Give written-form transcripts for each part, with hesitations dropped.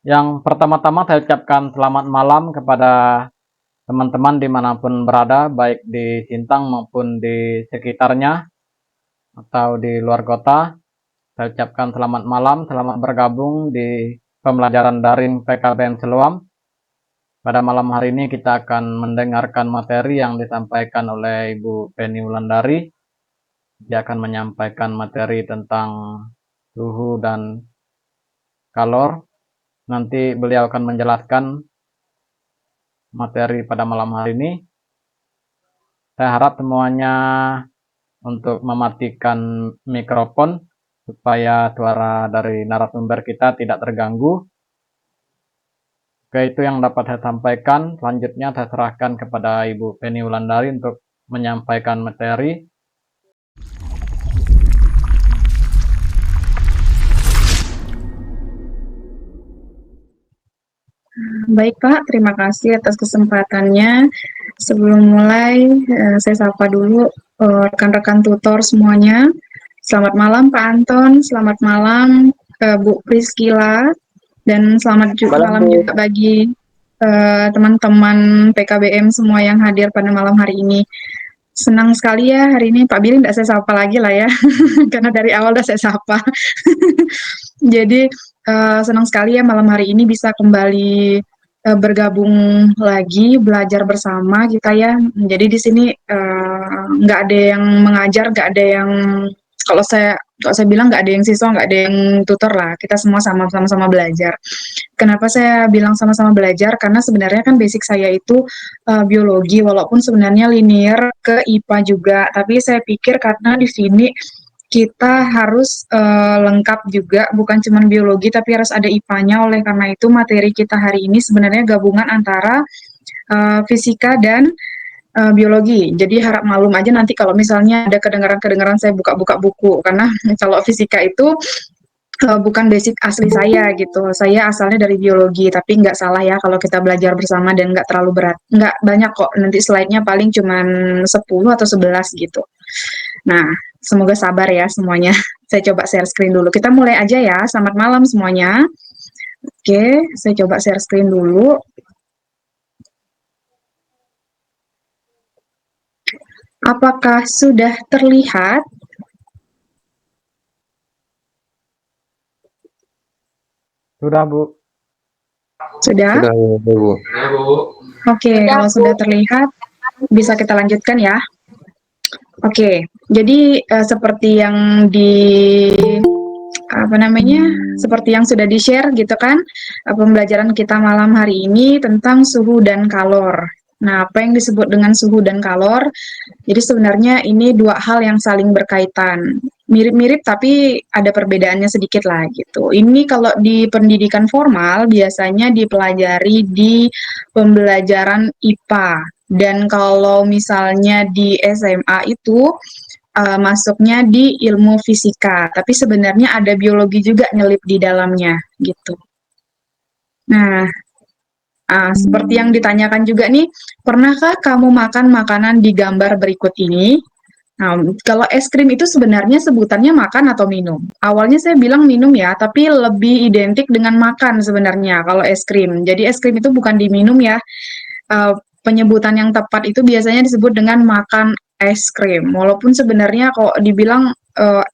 Yang pertama-tama saya ucapkan selamat malam kepada teman-teman dimanapun berada, baik di Sintang maupun di sekitarnya atau di luar kota. Saya ucapkan selamat malam, selamat bergabung di pembelajaran daring PKBM Seluam. Pada malam hari ini kita akan mendengarkan materi yang disampaikan oleh Ibu Penny Wulandari. Dia akan menyampaikan materi tentang suhu dan kalor. Nanti beliau akan menjelaskan materi pada malam hari ini. Saya harap semuanya untuk mematikan mikrofon supaya suara dari narasumber kita tidak terganggu. Oke, itu yang dapat saya sampaikan. Selanjutnya saya serahkan kepada Ibu Penny Wulandari untuk menyampaikan materi. Baik Pak, terima kasih atas kesempatannya. Sebelum mulai, saya sapa dulu rekan-rekan tutor semuanya. Selamat malam Pak Anton, selamat malam Bu Priscila, dan selamat malam juga bagi teman-teman PKBM semua yang hadir pada malam hari ini. Senang sekali ya hari ini Pak Billy, tidak saya sapa lagi lah ya, karena dari awal udah saya sapa. Jadi senang sekali ya malam hari ini bisa kembali bergabung lagi, belajar bersama kita ya. Jadi di sini nggak ada yang mengajar, nggak ada yang kalau saya bilang nggak ada yang siswa, nggak ada yang tutor lah. Kita semua sama-sama belajar. Kenapa saya bilang sama-sama belajar? Karena sebenarnya kan basic saya itu biologi, walaupun sebenarnya linear ke IPA juga. Tapi saya pikir karena di sini kita harus lengkap juga, bukan cuma biologi tapi harus ada IPA-nya. Oleh karena itu materi kita hari ini sebenarnya gabungan antara fisika dan biologi. Jadi harap maklum aja nanti kalau misalnya ada kedengaran-kedengaran saya buka-buka buku, karena kalau fisika itu bukan basic asli saya gitu. Saya asalnya dari biologi, tapi nggak salah ya kalau kita belajar bersama dan nggak terlalu berat. Nggak banyak kok, nanti slide-nya paling cuma 10 atau 11 gitu. Nah, semoga sabar ya semuanya. Saya coba share screen dulu. Kita mulai aja ya. Selamat malam semuanya. Oke, saya coba share screen dulu. Apakah sudah terlihat? Sudah, Bu. Sudah? Sudah, Bu. Oke, kalau sudah terlihat, bisa kita lanjutkan ya. Oke, jadi seperti yang seperti yang sudah di-share gitu kan, pembelajaran kita malam hari ini tentang suhu dan kalor. Nah, apa yang disebut dengan suhu dan kalor? Jadi sebenarnya ini dua hal yang saling berkaitan. Mirip-mirip tapi ada perbedaannya sedikit lah gitu. Ini kalau di pendidikan formal biasanya dipelajari di pembelajaran IPA. Dan kalau misalnya di SMA itu masuknya di ilmu fisika, tapi sebenarnya ada biologi juga nyelip di dalamnya gitu. Nah, seperti yang ditanyakan juga nih, pernahkah kamu makan makanan di gambar berikut ini? Nah, kalau es krim itu sebenarnya sebutannya makan atau minum. Awalnya saya bilang minum ya, tapi lebih identik dengan makan sebenarnya kalau es krim. Jadi es krim itu bukan diminum ya. Penyebutan yang tepat itu biasanya disebut dengan makan es krim. Walaupun sebenarnya kok dibilang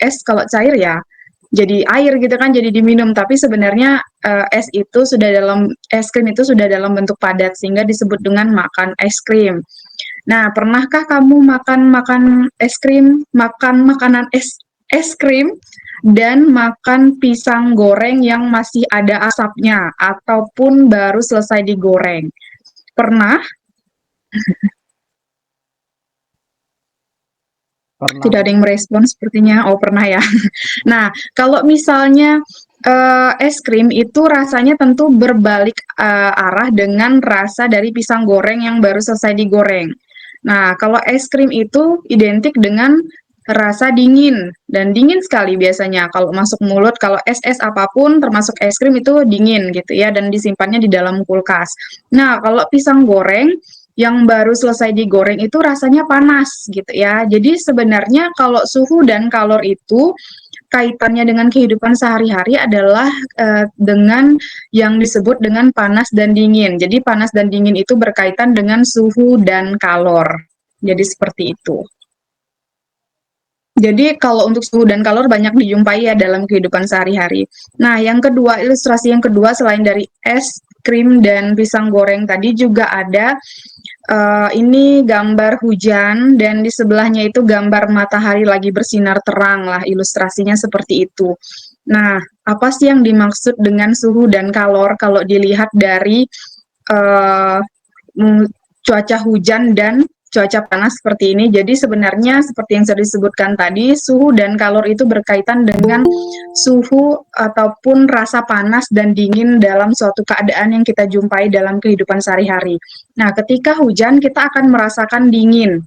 es kalau cair ya jadi air gitu kan, jadi diminum, tapi sebenarnya es krim itu sudah dalam bentuk padat sehingga disebut dengan makan es krim. Nah, pernahkah kamu makan es krim, makan makanan es krim dan makan pisang goreng yang masih ada asapnya ataupun baru selesai digoreng? Pernah? Pernah, Tidak ada Bu. yang merespon sepertinya. Oh, pernah ya. Nah, kalau misalnya es krim itu rasanya tentu berbalik arah dengan rasa dari pisang goreng yang baru selesai digoreng. Nah, kalau es krim itu identik dengan rasa dingin dan dingin sekali biasanya kalau masuk mulut. Kalau es apapun termasuk es krim itu dingin gitu ya, dan disimpannya di dalam kulkas. Nah, kalau pisang goreng yang baru selesai digoreng itu rasanya panas gitu ya. Jadi sebenarnya kalau suhu dan kalor itu kaitannya dengan kehidupan sehari-hari adalah dengan yang disebut dengan panas dan dingin. Jadi panas dan dingin itu berkaitan dengan suhu dan kalor. Jadi seperti itu. Jadi kalau untuk suhu dan kalor banyak dijumpai ya dalam kehidupan sehari-hari. Nah, yang kedua, ilustrasi yang kedua selain dari es krim dan pisang goreng tadi juga ada ini gambar hujan dan di sebelahnya itu gambar matahari lagi bersinar terang lah, ilustrasinya seperti itu. Nah, apa sih yang dimaksud dengan suhu dan kalor kalau dilihat dari uh, cuaca hujan dan cuaca panas seperti ini? Jadi sebenarnya seperti yang sudah disebutkan tadi, suhu dan kalor itu berkaitan dengan suhu ataupun rasa panas dan dingin dalam suatu keadaan yang kita jumpai dalam kehidupan sehari-hari. Nah, ketika hujan kita akan merasakan dingin,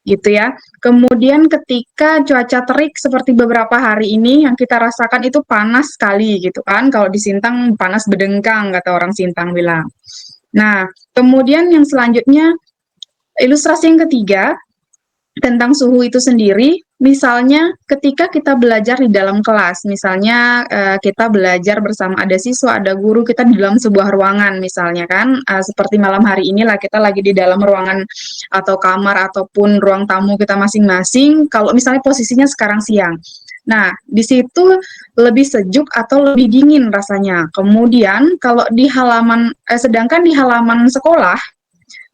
gitu ya. Kemudian ketika cuaca terik seperti beberapa hari ini yang kita rasakan itu panas sekali gitu kan. Kalau di Sintang panas bedengkang kata orang Sintang bilang. Nah, kemudian yang selanjutnya ilustrasi yang ketiga tentang suhu itu sendiri, misalnya ketika kita belajar di dalam kelas, misalnya kita belajar bersama ada siswa, ada guru, kita di dalam sebuah ruangan misalnya kan, seperti malam hari inilah kita lagi di dalam ruangan atau kamar ataupun ruang tamu kita masing-masing, kalau misalnya posisinya sekarang siang. Nah, di situ lebih sejuk atau lebih dingin rasanya. Kemudian kalau di halaman, sedangkan di halaman sekolah,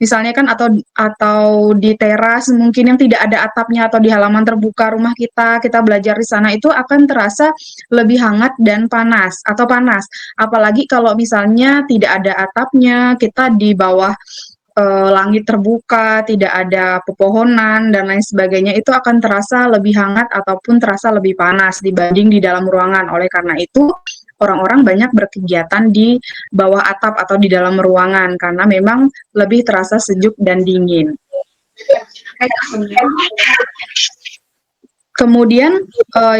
misalnya kan atau di teras mungkin yang tidak ada atapnya atau di halaman terbuka rumah kita belajar di sana itu akan terasa lebih hangat dan panas atau panas. Apalagi kalau misalnya tidak ada atapnya, kita di bawah langit terbuka, tidak ada pepohonan dan lain sebagainya, itu akan terasa lebih hangat ataupun terasa lebih panas dibanding di dalam ruangan. Oleh karena itu, orang-orang banyak berkegiatan di bawah atap atau di dalam ruangan karena memang lebih terasa sejuk dan dingin. Kemudian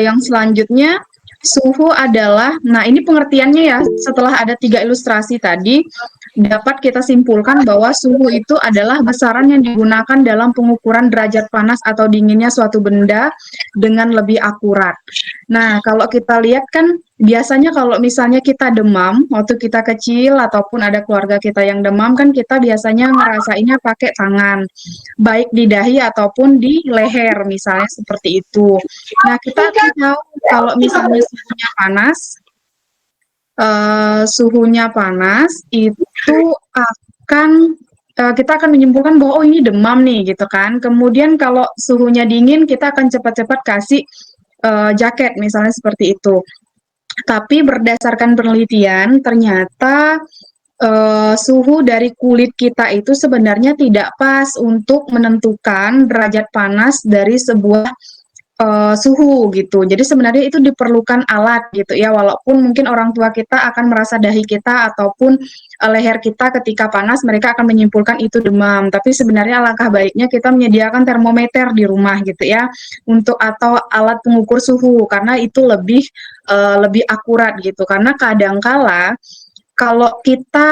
yang selanjutnya suhu adalah, nah ini pengertiannya ya, setelah ada 3 ilustrasi tadi, dapat kita simpulkan bahwa suhu itu adalah besaran yang digunakan dalam pengukuran derajat panas atau dinginnya suatu benda dengan lebih akurat. Nah, kalau kita lihat kan biasanya kalau misalnya kita demam, waktu kita kecil ataupun ada keluarga kita yang demam kan kita biasanya ngerasainnya pakai tangan, baik di dahi ataupun di leher misalnya seperti itu. Nah, kita akan tahu kalau misalnya suhunya panas itu akan kita akan menyimpulkan bahwa oh ini demam nih gitu kan. Kemudian kalau suhunya dingin kita akan cepat-cepat kasih jaket misalnya seperti itu. Tapi berdasarkan penelitian ternyata suhu dari kulit kita itu sebenarnya tidak pas untuk menentukan derajat panas dari sebuah suhu gitu. Jadi sebenarnya itu diperlukan alat gitu ya, walaupun mungkin orang tua kita akan merasa dahi kita ataupun leher kita ketika panas, mereka akan menyimpulkan itu demam. Tapi sebenarnya alangkah baiknya kita menyediakan termometer di rumah gitu ya, untuk atau alat pengukur suhu karena itu lebih akurat gitu. Karena kadangkala kalau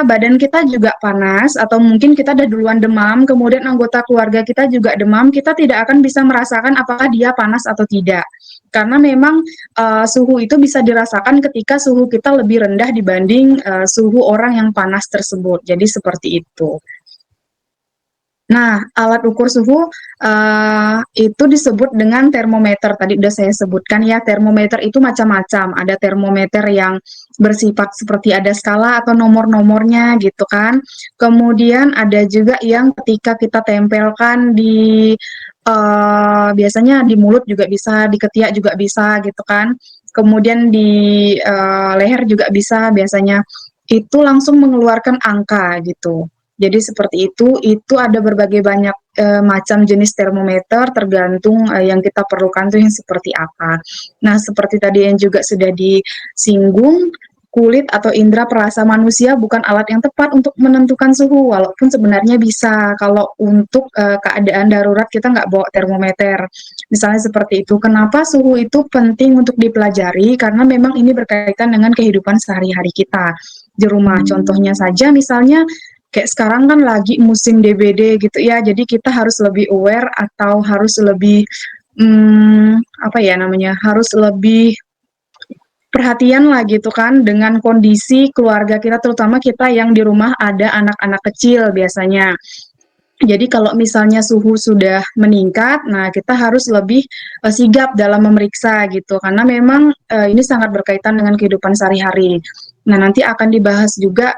badan kita juga panas atau mungkin kita udah duluan demam, kemudian anggota keluarga kita juga demam, kita tidak akan bisa merasakan apakah dia panas atau tidak. Karena memang suhu itu bisa dirasakan ketika suhu kita lebih rendah dibanding suhu orang yang panas tersebut. Jadi seperti itu. Nah, alat ukur suhu itu disebut dengan termometer. Tadi udah saya sebutkan ya, termometer itu macam-macam. Ada termometer yang bersifat seperti ada skala atau nomor-nomornya gitu kan. Kemudian ada juga yang ketika kita tempelkan di biasanya di mulut juga bisa, di ketiak juga bisa gitu kan. Kemudian di leher juga bisa biasanya. Itu langsung mengeluarkan angka gitu. Jadi seperti itu ada berbagai banyak macam jenis termometer tergantung yang kita perlukan tuh yang seperti apa. Nah, seperti tadi yang juga sudah disinggung, kulit atau indera perasa manusia bukan alat yang tepat untuk menentukan suhu, walaupun sebenarnya bisa kalau untuk keadaan darurat kita nggak bawa termometer. Misalnya seperti itu. Kenapa suhu itu penting untuk dipelajari? Karena memang ini berkaitan dengan kehidupan sehari-hari kita di rumah. Contohnya saja misalnya kayak sekarang kan lagi musim DBD gitu ya, jadi kita harus lebih aware atau harus lebih harus lebih perhatian lah gitu kan dengan kondisi keluarga kita, terutama kita yang di rumah ada anak-anak kecil biasanya. Jadi kalau misalnya suhu sudah meningkat, nah kita harus lebih sigap dalam memeriksa gitu, karena memang ini sangat berkaitan dengan kehidupan sehari-hari. Nah nanti akan dibahas juga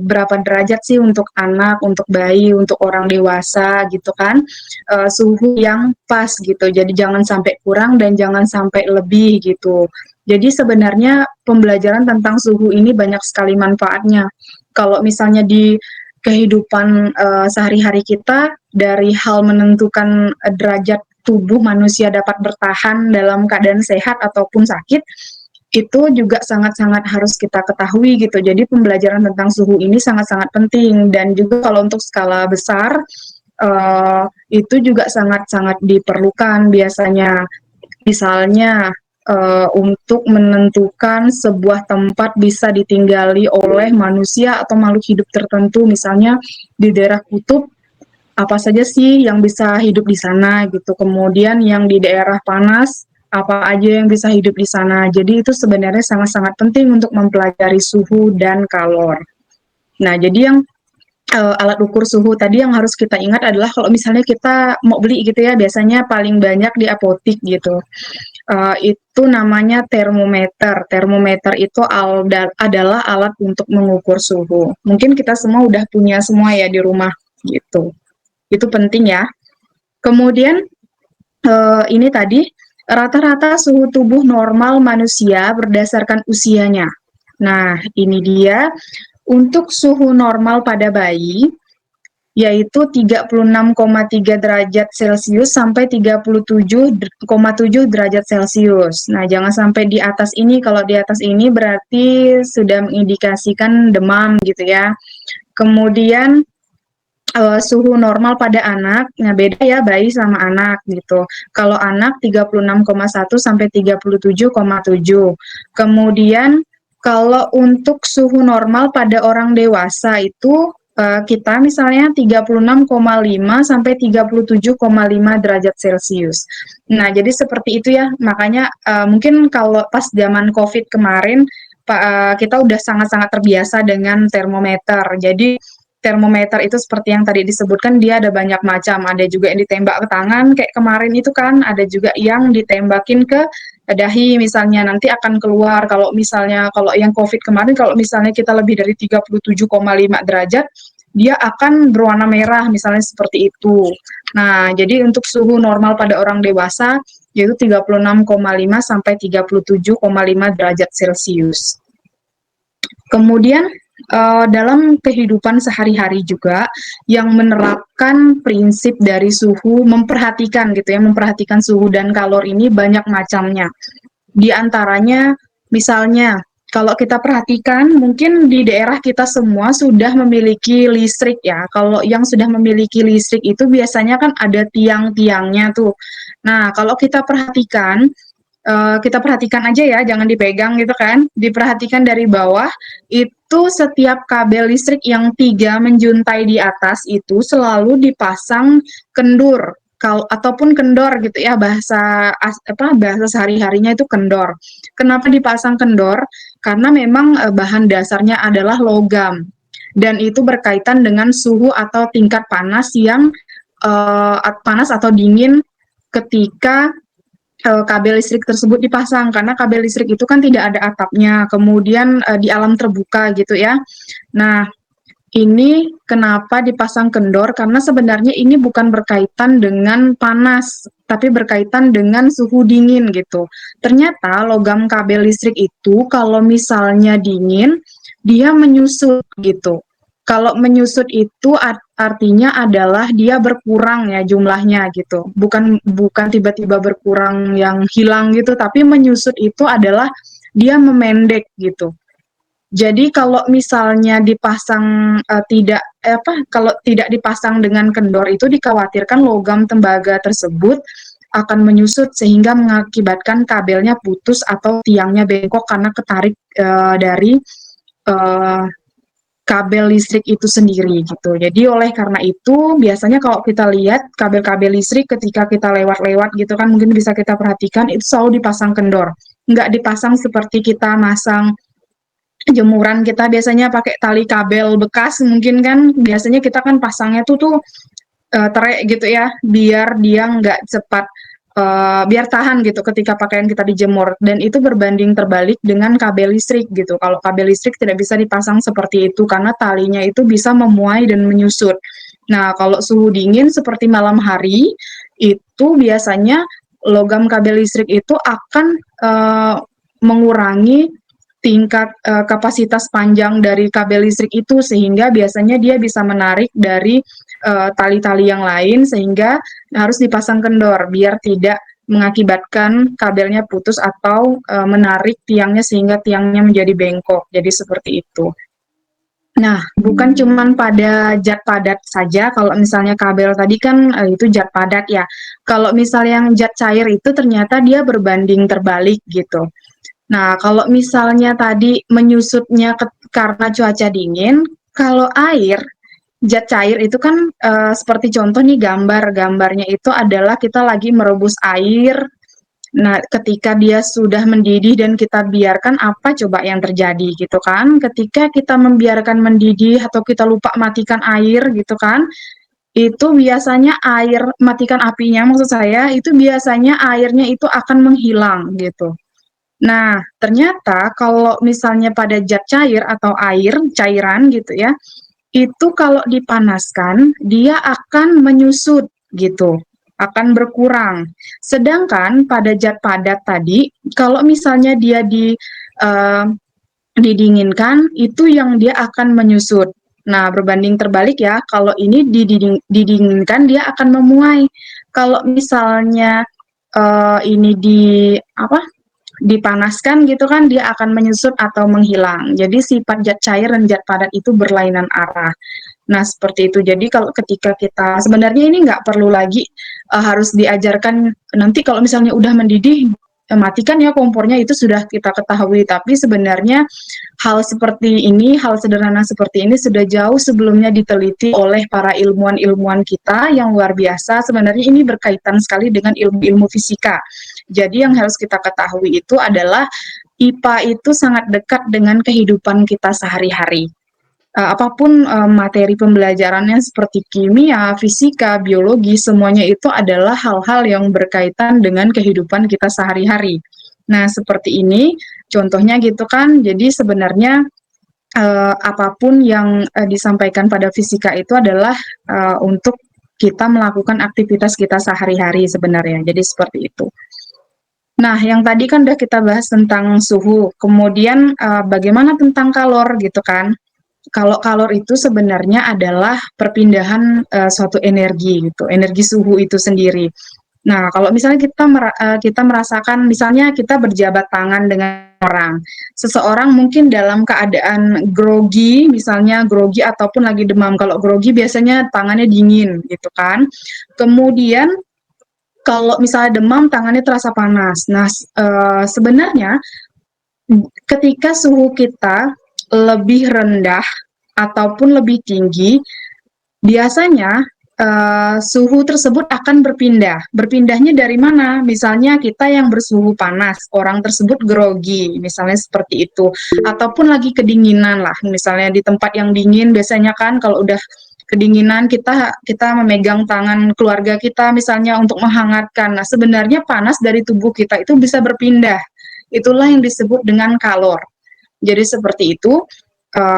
berapa derajat sih untuk anak, untuk bayi, untuk orang dewasa gitu kan, suhu yang pas gitu. Jadi jangan sampai kurang dan jangan sampai lebih gitu. Jadi sebenarnya pembelajaran tentang suhu ini banyak sekali manfaatnya. Kalau misalnya di kehidupan sehari-hari kita, dari hal menentukan derajat tubuh manusia dapat bertahan dalam keadaan sehat ataupun sakit, itu juga sangat-sangat harus kita ketahui gitu. Jadi pembelajaran tentang suhu ini sangat-sangat penting, dan juga kalau untuk skala besar itu juga sangat-sangat diperlukan biasanya. Misalnya untuk menentukan sebuah tempat bisa ditinggali oleh manusia atau makhluk hidup tertentu, misalnya di daerah kutub apa saja sih yang bisa hidup di sana gitu. Kemudian yang di daerah panas apa aja yang bisa hidup di sana. Jadi itu sebenarnya sangat-sangat penting untuk mempelajari suhu dan kalor. Nah, jadi yang alat ukur suhu tadi yang harus kita ingat adalah kalau misalnya kita mau beli gitu ya, biasanya paling banyak di apotik gitu. Itu namanya termometer. Termometer itu adalah alat untuk mengukur suhu. Mungkin kita semua udah punya semua ya di rumah gitu. Itu penting ya. Kemudian ini tadi rata-rata suhu tubuh normal manusia berdasarkan usianya. Nah, ini dia untuk suhu normal pada bayi yaitu 36,3 derajat Celcius sampai 37,7 derajat Celcius. Nah, jangan sampai di atas ini. Kalau di atas ini berarti sudah mengindikasikan demam gitu ya. Kemudian suhu normal pada anak, nah beda ya bayi sama anak gitu. Kalau anak 36,1 sampai 37,7. Kemudian kalau untuk suhu normal pada orang dewasa itu kita misalnya 36,5 sampai 37,5 derajat Celcius. Nah, jadi seperti itu ya. Makanya mungkin kalau pas zaman COVID kemarin kita udah sangat-sangat terbiasa dengan termometer. Jadi termometer itu seperti yang tadi disebutkan, dia ada banyak macam. Ada juga yang ditembak ke tangan kayak kemarin itu kan, ada juga yang ditembakin ke dahi misalnya, nanti akan keluar. Kalau misalnya kalau yang COVID kemarin, kalau misalnya kita lebih dari 37,5 derajat, dia akan berwarna merah misalnya seperti itu. Nah, jadi untuk suhu normal pada orang dewasa yaitu 36,5 sampai 37,5 derajat Celcius. Kemudian dalam kehidupan sehari-hari juga yang menerapkan prinsip dari suhu, memperhatikan gitu ya, memperhatikan suhu dan kalor ini banyak macamnya. Di antaranya misalnya kalau kita perhatikan mungkin di daerah kita semua sudah memiliki listrik ya. Kalau yang sudah memiliki listrik itu biasanya kan ada tiang-tiangnya tuh. Nah, kalau kita perhatikan aja ya, jangan dipegang gitu kan. Diperhatikan dari bawah, itu setiap kabel listrik yang 3 menjuntai di atas itu selalu dipasang kendur ataupun kendor gitu ya, bahasa sehari-harinya itu kendor. Kenapa dipasang kendor? Karena memang bahan dasarnya adalah logam dan itu berkaitan dengan suhu atau tingkat panas yang panas atau dingin ketika kabel listrik tersebut dipasang, karena kabel listrik itu kan tidak ada atapnya, kemudian di alam terbuka gitu ya. Nah, ini kenapa dipasang kendor? Karena sebenarnya ini bukan berkaitan dengan panas, tapi berkaitan dengan suhu dingin gitu. Ternyata logam kabel listrik itu kalau misalnya dingin, dia menyusut gitu. Kalau menyusut itu artinya adalah dia berkurang ya jumlahnya gitu. Bukan tiba-tiba berkurang yang hilang gitu, tapi menyusut itu adalah dia memendek gitu. Jadi kalau misalnya dipasang kalau tidak dipasang dengan kendor itu dikhawatirkan logam tembaga tersebut akan menyusut sehingga mengakibatkan kabelnya putus atau tiangnya bengkok karena ketarik dari kabel listrik itu sendiri gitu. Jadi oleh karena itu biasanya kalau kita lihat kabel-kabel listrik ketika kita lewat-lewat gitu kan mungkin bisa kita perhatikan itu selalu dipasang kendor. nggak dipasang seperti kita masang jemuran, kita biasanya pakai tali kabel bekas mungkin kan, biasanya kita kan pasangnya tuh terek gitu ya, biar dia nggak cepat biar tahan gitu ketika pakaian kita dijemur, dan itu berbanding terbalik dengan kabel listrik gitu. Kalau kabel listrik tidak bisa dipasang seperti itu karena talinya itu bisa memuai dan menyusut. Nah, kalau suhu dingin seperti malam hari itu biasanya logam kabel listrik itu akan mengurangi tingkat kapasitas panjang dari kabel listrik itu, sehingga biasanya dia bisa menarik dari tali-tali yang lain, sehingga harus dipasang kendor biar tidak mengakibatkan kabelnya putus atau menarik tiangnya sehingga tiangnya menjadi bengkok. Jadi seperti itu. Nah, bukan cuman pada zat padat saja. Kalau misalnya kabel tadi kan itu zat padat ya. Kalau misalnya yang zat cair itu ternyata dia berbanding terbalik gitu. Nah, kalau misalnya tadi menyusutnya karena cuaca dingin, kalau air, zat cair itu kan seperti contoh nih gambarnya itu adalah kita lagi merebus air. Nah, ketika dia sudah mendidih dan kita biarkan, apa coba yang terjadi gitu kan? Ketika kita membiarkan mendidih atau kita lupa matikan air gitu kan, itu biasanya air, matikan apinya maksud saya, itu biasanya airnya itu akan menghilang gitu. Nah, ternyata kalau misalnya pada zat cair atau air, cairan gitu ya, itu kalau dipanaskan, dia akan menyusut gitu, akan berkurang. Sedangkan pada zat padat tadi, kalau misalnya dia eh, didinginkan, itu yang dia akan menyusut. Nah, berbanding terbalik ya, kalau ini didinginkan, dia akan memuai. Kalau misalnya ini apa dipanaskan gitu kan, dia akan menyusut atau menghilang. Jadi sifat zat cair dan zat padat itu berlainan arah. Nah, seperti itu. Jadi kalau ketika kita sebenarnya ini nggak perlu lagi harus diajarkan nanti kalau misalnya udah mendidih matikan ya kompornya, itu sudah kita ketahui. Tapi sebenarnya hal seperti ini, hal sederhana seperti ini sudah jauh sebelumnya diteliti oleh para ilmuwan-ilmuwan kita yang luar biasa. Sebenarnya ini berkaitan sekali dengan ilmu-ilmu fisika. Jadi yang harus kita ketahui itu adalah IPA itu sangat dekat dengan kehidupan kita sehari-hari. Apapun materi pembelajarannya seperti kimia, fisika, biologi, semuanya itu adalah hal-hal yang berkaitan dengan kehidupan kita sehari-hari. Nah, seperti ini contohnya gitu kan. Jadi sebenarnya apapun yang disampaikan pada fisika itu adalah untuk kita melakukan aktivitas kita sehari-hari sebenarnya. Jadi seperti itu. Nah, yang tadi kan udah kita bahas tentang suhu. Kemudian bagaimana tentang kalor gitu kan? Kalau kalor itu sebenarnya adalah perpindahan suatu energi gitu, energi suhu itu sendiri. Nah, kalau misalnya kita merasakan, misalnya kita berjabat tangan dengan orang, seseorang mungkin dalam keadaan grogi, misalnya grogi ataupun lagi demam. Kalau grogi biasanya tangannya dingin gitu kan. Kemudian kalau misalnya demam, tangannya terasa panas. Nah, sebenarnya ketika suhu kita lebih rendah ataupun lebih tinggi, biasanya suhu tersebut akan berpindah. Berpindahnya dari mana? Misalnya kita yang bersuhu panas, orang tersebut grogi, misalnya seperti itu. Ataupun lagi kedinginan lah, misalnya di tempat yang dingin, biasanya kan kalau udah kedinginan kita memegang tangan keluarga kita misalnya untuk menghangatkan. Nah, sebenarnya panas dari tubuh kita itu bisa berpindah. Itulah yang disebut dengan kalor. Jadi seperti itu.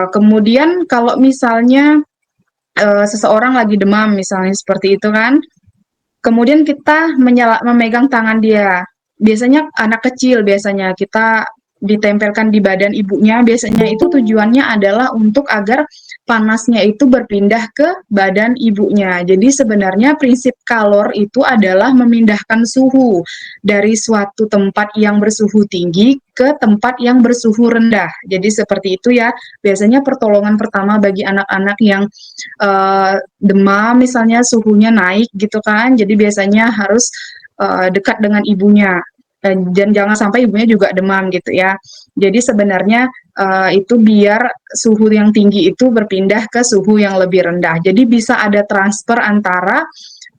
Kemudian kalau misalnya seseorang lagi demam misalnya seperti itu kan, kemudian kita memegang tangan dia. Biasanya anak kecil biasanya kita ditempelkan di badan ibunya, biasanya itu tujuannya adalah untuk agar panasnya itu berpindah ke badan ibunya. Jadi sebenarnya prinsip kalor itu adalah memindahkan suhu dari suatu tempat yang bersuhu tinggi ke tempat yang bersuhu rendah. Jadi seperti itu ya. Biasanya pertolongan pertama bagi anak-anak yang demam misalnya suhunya naik gitu kan. Jadi biasanya harus dekat dengan ibunya, dan jangan sampai ibunya juga demam gitu ya. Jadi sebenarnya itu biar suhu yang tinggi itu berpindah ke suhu yang lebih rendah. Jadi bisa ada transfer antara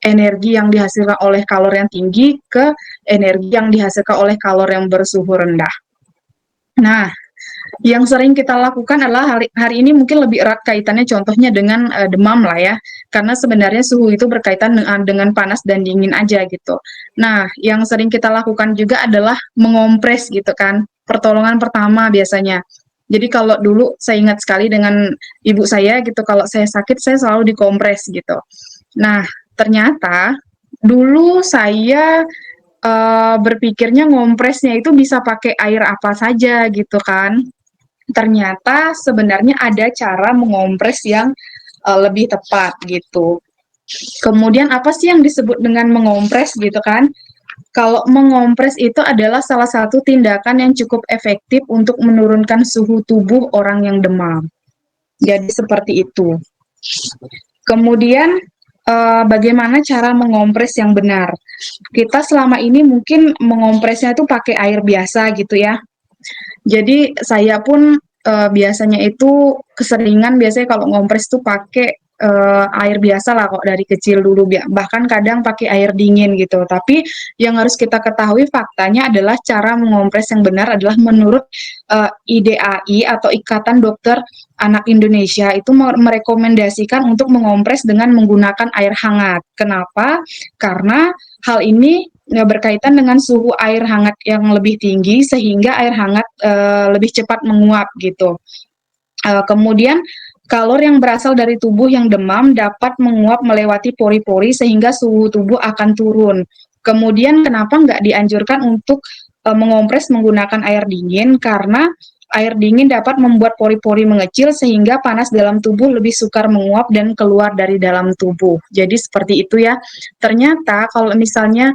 energi yang dihasilkan oleh kalor yang tinggi ke energi yang dihasilkan oleh kalor yang bersuhu rendah. Nah, yang sering kita lakukan adalah hari ini mungkin lebih erat kaitannya contohnya dengan demam lah ya, karena sebenarnya suhu itu berkaitan dengan panas dan dingin aja gitu. Nah, yang sering kita lakukan juga adalah mengompres gitu kan, pertolongan pertama biasanya. Jadi kalau dulu saya ingat sekali dengan ibu saya gitu, kalau saya sakit saya selalu dikompres gitu. Nah, ternyata dulu saya berpikirnya ngompresnya itu bisa pakai air apa saja gitu kan. Ternyata sebenarnya ada cara mengompres yang lebih tepat gitu. Kemudian apa sih yang disebut dengan mengompres gitu kan? Kalau mengompres itu adalah salah satu tindakan yang cukup efektif untuk menurunkan suhu tubuh orang yang demam. Jadi seperti itu. Kemudian bagaimana cara mengompres yang benar? Kita selama ini mungkin mengompresnya itu pakai air biasa gitu ya. Jadi saya pun biasanya itu keseringan biasanya kalau ngompres tuh pakai air biasa lah kok dari kecil dulu, bahkan kadang pakai air dingin gitu. Tapi yang harus kita ketahui faktanya adalah cara mengompres yang benar adalah menurut IDAI atau Ikatan Dokter Anak Indonesia itu merekomendasikan untuk mengompres dengan menggunakan air hangat. Kenapa? Karena hal ini berkaitan dengan suhu air hangat yang lebih tinggi sehingga air hangat lebih cepat menguap gitu. Kemudian kalor yang berasal dari tubuh yang demam dapat menguap melewati pori-pori sehingga suhu tubuh akan turun. Kemudian kenapa nggak dianjurkan untuk mengompres menggunakan air dingin? Karena air dingin dapat membuat pori-pori mengecil sehingga panas dalam tubuh lebih sukar menguap dan keluar dari dalam tubuh. Jadi seperti itu ya. Ternyata kalau misalnya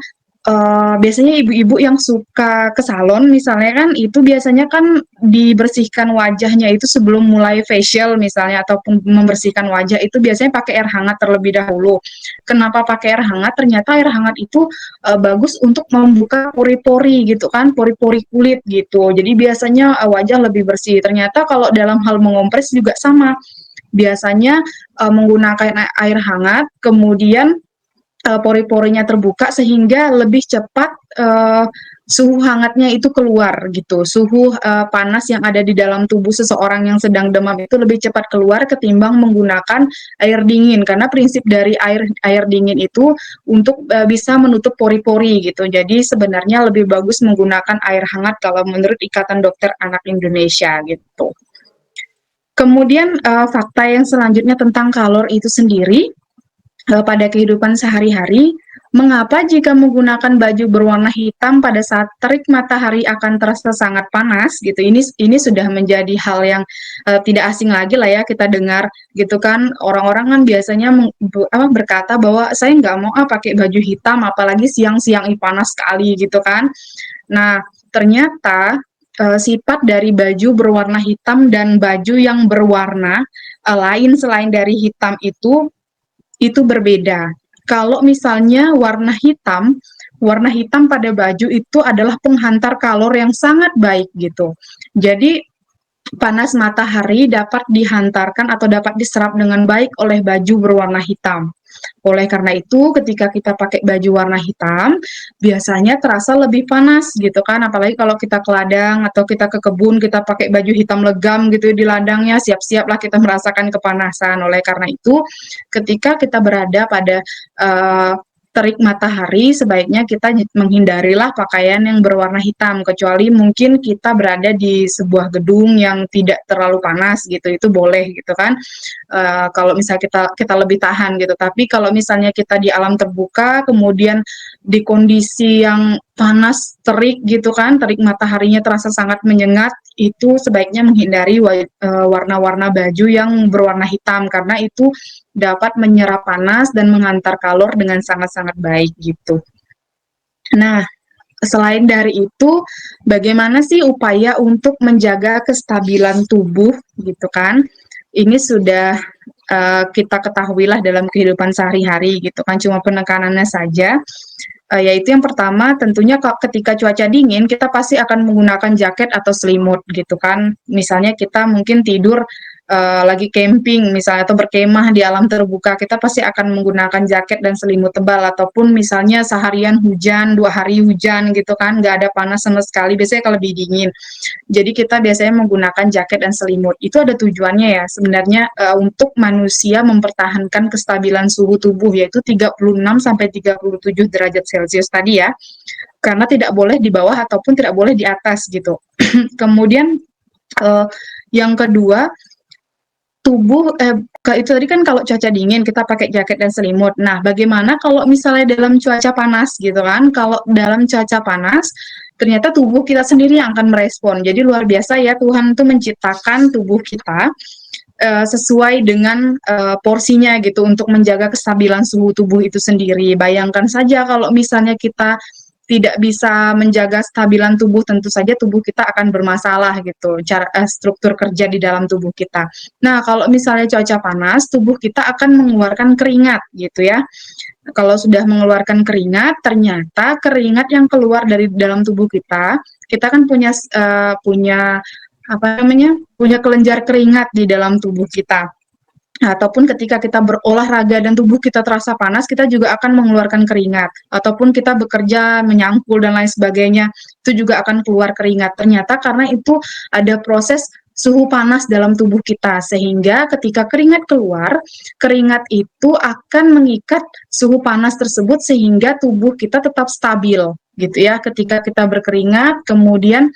biasanya ibu-ibu yang suka ke salon misalnya kan itu biasanya kan dibersihkan wajahnya itu sebelum mulai facial misalnya ataupun membersihkan wajah itu biasanya pakai air hangat terlebih dahulu. Kenapa pakai air hangat? Ternyata air hangat itu bagus untuk membuka pori-pori gitu kan, pori-pori kulit gitu. Jadi biasanya wajah lebih bersih. Ternyata kalau dalam hal mengompres juga sama. Biasanya menggunakan air hangat, kemudian pori-porinya terbuka sehingga lebih cepat suhu hangatnya itu keluar gitu. Suhu panas yang ada di dalam tubuh seseorang yang sedang demam itu lebih cepat keluar ketimbang menggunakan air dingin karena prinsip dari air dingin itu untuk bisa menutup pori-pori gitu. Jadi sebenarnya lebih bagus menggunakan air hangat kalau menurut Ikatan Dokter Anak Indonesia gitu. Kemudian fakta yang selanjutnya tentang kalor itu sendiri pada kehidupan sehari-hari, mengapa jika menggunakan baju berwarna hitam pada saat terik matahari akan terasa sangat panas gitu. Ini sudah menjadi hal yang tidak asing lagi lah ya kita dengar gitu kan. Orang-orang kan biasanya berkata bahwa saya nggak mau pakai baju hitam apalagi siang-siang panas sekali gitu kan. Nah, ternyata sifat dari baju berwarna hitam dan baju yang berwarna lain selain dari hitam itu berbeda. Kalau misalnya warna hitam pada baju itu adalah penghantar kalor yang sangat baik gitu. Jadi panas matahari dapat dihantarkan atau dapat diserap dengan baik oleh baju berwarna hitam. Oleh karena itu, ketika kita pakai baju warna hitam, biasanya terasa lebih panas gitu kan. Apalagi kalau kita ke ladang atau kita ke kebun, kita pakai baju hitam legam gitu di ladangnya, siap-siaplah kita merasakan kepanasan. Oleh karena itu, ketika kita berada pada terik matahari, sebaiknya kita menghindarilah pakaian yang berwarna hitam, kecuali mungkin kita berada di sebuah gedung yang tidak terlalu panas gitu, itu boleh gitu kan. Kalau misalnya kita lebih tahan gitu. Tapi kalau misalnya kita di alam terbuka, kemudian di kondisi yang panas terik gitu kan, terik mataharinya terasa sangat menyengat, itu sebaiknya menghindari warna-warna baju yang berwarna hitam karena itu dapat menyerap panas dan menghantar kalor dengan sangat-sangat baik gitu. Nah, selain dari itu, bagaimana sih upaya untuk menjaga kestabilan tubuh gitu kan? Ini sudah kita ketahuilah dalam kehidupan sehari-hari gitu kan, cuma penekanannya saja. Yaitu yang pertama tentunya ketika cuaca dingin kita pasti akan menggunakan jaket atau selimut gitu kan. Misalnya kita mungkin tidur lagi camping misalnya atau berkemah di alam terbuka, kita pasti akan menggunakan jaket dan selimut tebal. Ataupun misalnya seharian hujan, 2 hari hujan gitu kan, nggak ada panas sama sekali, biasanya kalau lebih dingin. Jadi kita biasanya menggunakan jaket dan selimut. Itu ada tujuannya ya sebenarnya, untuk manusia mempertahankan kestabilan suhu tubuh, yaitu 36 sampai 37 derajat Celcius tadi ya. Karena tidak boleh di bawah ataupun tidak boleh di atas gitu. Kemudian yang kedua, tubuh itu tadi kan kalau cuaca dingin kita pakai jaket dan selimut. Nah, bagaimana kalau misalnya dalam cuaca panas gitu kan? Kalau dalam cuaca panas, ternyata tubuh kita sendiri yang akan merespon. Jadi luar biasa ya, Tuhan tuh menciptakan tubuh kita sesuai dengan porsinya gitu untuk menjaga kestabilan suhu tubuh itu sendiri. Bayangkan saja kalau misalnya kita tidak bisa menjaga stabilan tubuh, tentu saja tubuh kita akan bermasalah gitu, struktur kerja di dalam tubuh kita. Nah, kalau misalnya cuaca panas, tubuh kita akan mengeluarkan keringat gitu ya. Kalau sudah mengeluarkan keringat, ternyata keringat yang keluar dari dalam tubuh kita kan punya apa namanya? Punya kelenjar keringat di dalam tubuh kita. Ataupun ketika kita berolahraga dan tubuh kita terasa panas, kita juga akan mengeluarkan keringat. Ataupun kita bekerja, menyangkul, dan lain sebagainya, itu juga akan keluar keringat. Ternyata karena itu ada proses suhu panas dalam tubuh kita, sehingga ketika keringat keluar, keringat itu akan mengikat suhu panas tersebut sehingga tubuh kita tetap stabil, gitu ya. Ketika kita berkeringat, kemudian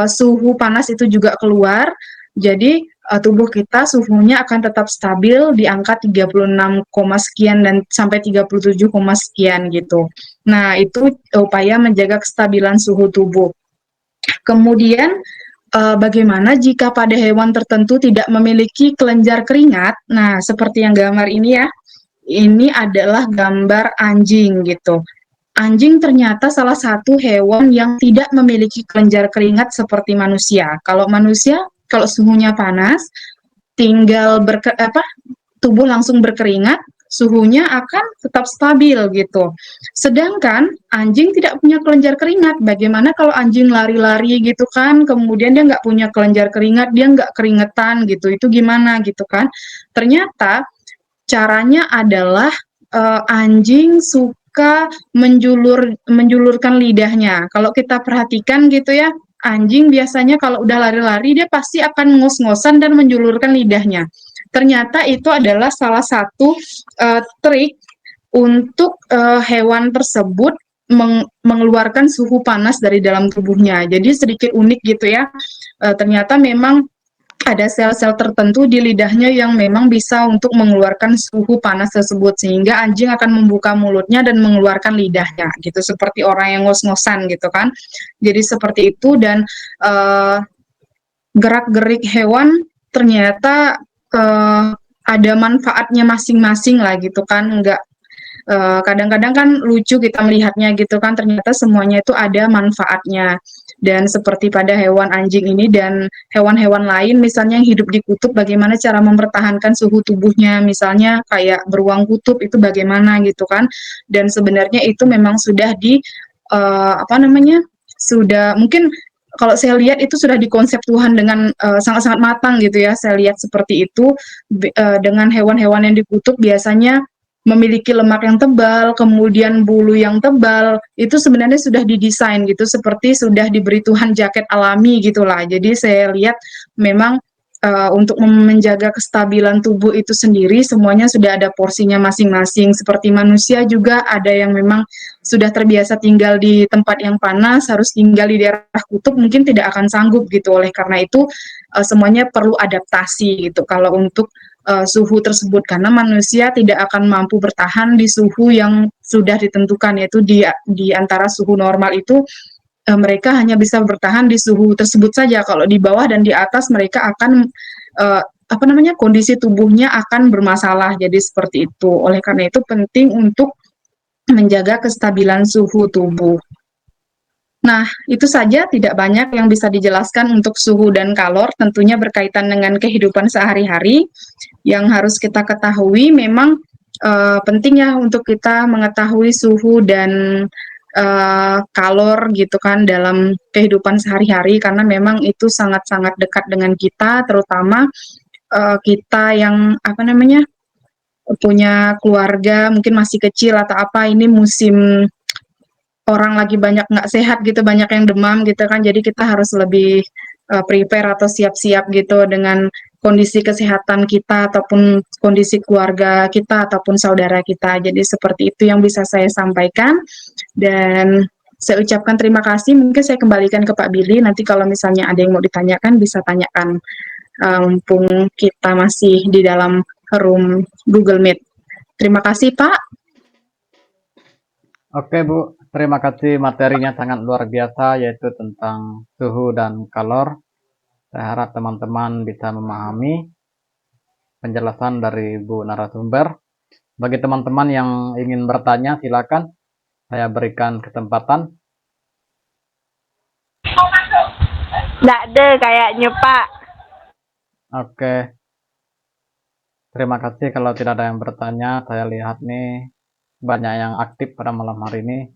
suhu panas itu juga keluar, jadi tubuh kita suhunya akan tetap stabil di angka 36, sekian dan sampai 37, sekian gitu. Nah, itu upaya menjaga kestabilan suhu tubuh. Kemudian bagaimana jika pada hewan tertentu tidak memiliki kelenjar keringat? Nah, seperti yang gambar ini ya. Ini adalah gambar anjing gitu. Anjing ternyata salah satu hewan yang tidak memiliki kelenjar keringat seperti manusia. Kalau manusia, kalau suhunya panas, tinggal tubuh langsung berkeringat, suhunya akan tetap stabil gitu. Sedangkan anjing tidak punya kelenjar keringat. Bagaimana kalau anjing lari-lari gitu kan, kemudian dia nggak punya kelenjar keringat, dia nggak keringetan gitu. Itu gimana gitu kan? Ternyata caranya adalah anjing suka menjulurkan lidahnya. Kalau kita perhatikan gitu ya, anjing biasanya kalau udah lari-lari dia pasti akan ngos-ngosan dan menjulurkan lidahnya. Ternyata itu adalah salah satu trik untuk hewan tersebut mengeluarkan suhu panas dari dalam tubuhnya. Jadi sedikit unik gitu ya. Ternyata memang ada sel-sel tertentu di lidahnya yang memang bisa untuk mengeluarkan suhu panas tersebut, sehingga anjing akan membuka mulutnya dan mengeluarkan lidahnya gitu, seperti orang yang ngos-ngosan gitu kan. Jadi seperti itu. Dan gerak-gerik hewan ternyata ada manfaatnya masing-masing lah gitu kan. Enggak, kadang-kadang kan lucu kita melihatnya gitu kan, ternyata semuanya itu ada manfaatnya. Dan seperti pada hewan anjing ini dan hewan-hewan lain misalnya yang hidup di kutub, bagaimana cara mempertahankan suhu tubuhnya, misalnya kayak beruang kutub itu bagaimana gitu kan. Dan sebenarnya itu memang sudah sudah mungkin kalau saya lihat itu sudah dikonsep Tuhan dengan sangat-sangat matang gitu ya. Saya lihat seperti itu dengan hewan-hewan yang di kutub biasanya memiliki lemak yang tebal, kemudian bulu yang tebal, itu sebenarnya sudah didesain gitu, seperti sudah diberi Tuhan jaket alami gitulah. Jadi saya lihat memang untuk menjaga kestabilan tubuh itu sendiri, semuanya sudah ada porsinya masing-masing. Seperti manusia juga ada yang memang sudah terbiasa tinggal di tempat yang panas, harus tinggal di daerah kutub, mungkin tidak akan sanggup gitu. Oleh karena itu semuanya perlu adaptasi gitu. Kalau untuk suhu tersebut, karena manusia tidak akan mampu bertahan di suhu yang sudah ditentukan, yaitu di antara suhu normal itu mereka hanya bisa bertahan di suhu tersebut saja. Kalau di bawah dan di atas mereka akan kondisi tubuhnya akan bermasalah. Jadi seperti itu. Oleh karena itu penting untuk menjaga kestabilan suhu tubuh. Nah, itu saja, tidak banyak yang bisa dijelaskan untuk suhu dan kalor, tentunya berkaitan dengan kehidupan sehari-hari. Yang harus kita ketahui memang penting ya untuk kita mengetahui suhu dan kalor gitu kan dalam kehidupan sehari-hari, karena memang itu sangat-sangat dekat dengan kita, terutama kita yang apa namanya punya keluarga mungkin masih kecil atau apa, ini musim orang lagi banyak nggak sehat gitu, banyak yang demam gitu kan, jadi kita harus lebih prepare atau siap-siap gitu dengan kondisi kesehatan kita ataupun kondisi keluarga kita ataupun saudara kita. Jadi seperti itu yang bisa saya sampaikan dan saya ucapkan terima kasih. Mungkin saya kembalikan ke Pak Billy. Nanti kalau misalnya ada yang mau ditanyakan bisa tanyakan mumpung kita masih di dalam room Google Meet. Terima kasih Pak. Oke Bu, terima kasih, materinya sangat luar biasa yaitu tentang suhu dan kalor. Saya harap teman-teman bisa memahami penjelasan dari Bu narasumber. Bagi teman-teman yang ingin bertanya, silakan saya berikan kesempatan. Nggak ada kayaknya, Pak. Oke, terima kasih. Kalau tidak ada yang bertanya, saya lihat nih banyak yang aktif pada malam hari ini.